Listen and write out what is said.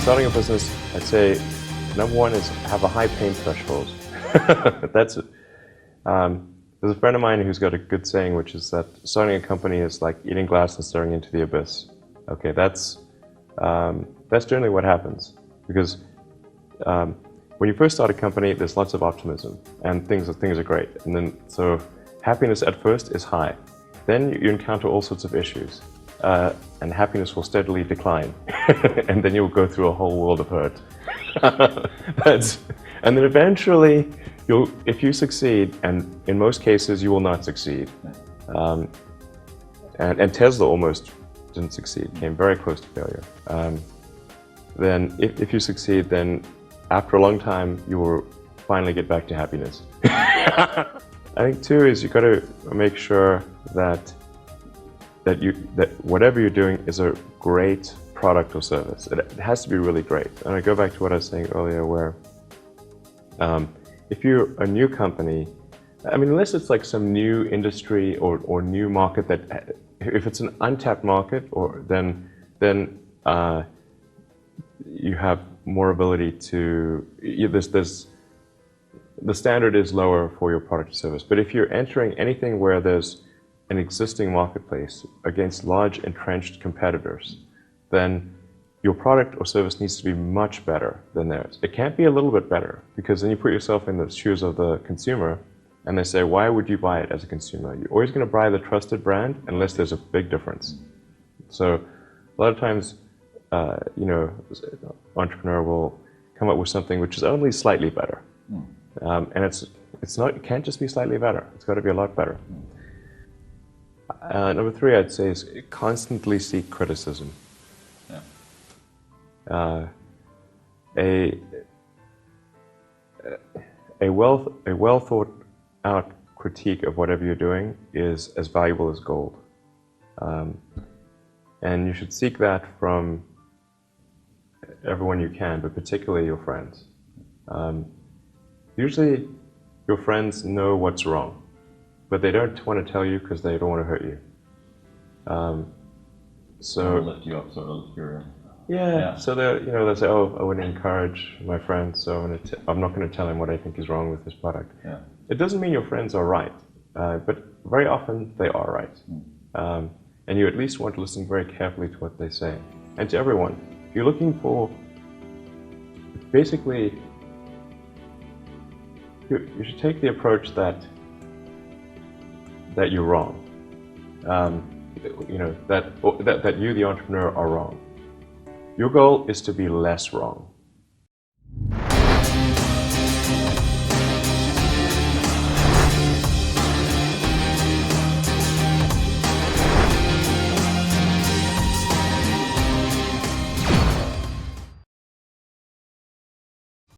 Starting a business, I'd say number one is have a high pain threshold. That's it. There's a friend of mine who's got a good saying, which is that starting a company is like eating glass and staring into the abyss. Okay, that's generally what happens, because when you first start a company, there's lots of optimism and things are great, and then so happiness at first is high. Then you encounter all sorts of issues, and happiness will steadily decline, and then you'll go through a whole world of hurt. And then eventually, if you succeed, and in most cases you will not succeed, and Tesla almost didn't succeed, came very close to failure. Then if you succeed, then after a long time you will finally get back to happiness. I think too is you've got to make sure that whatever you're doing is a great product or service. It has to be really great. And I go back to what I was saying earlier, where if you're a new company, I mean, unless it's like some new industry or new market, that if it's an untapped market, then you have more ability to, the standard is lower for your product or service. But if you're entering anything where there's an existing marketplace against large entrenched competitors, then your product or service needs to be much better than theirs. It can't be a little bit better, because then you put yourself in the shoes of the consumer and they say, why would you buy it as a consumer? You're always going to buy the trusted brand unless there's a big difference. So a lot of times, entrepreneur will come up with something which is only slightly better. And it can't just be slightly better. It's got to be a lot better. Number three, I'd say, is constantly seek criticism. A well thought out critique of whatever you're doing is as valuable as gold. And you should seek that from everyone you can, but particularly your friends. Usually your friends know what's wrong, but they don't want to tell you because they don't want to hurt you. So lift you up, sort of. Yeah. So they'll say, "Oh, I wouldn't encourage my friend, so I'm not going to tell him what I think is wrong with this product." Yeah. It doesn't mean your friends are right, but very often they are right, and you at least want to listen very carefully to what they say, and to everyone. You're looking for, basically, you should take the approach that you're wrong. That you, the entrepreneur, are wrong. Your goal is to be less wrong.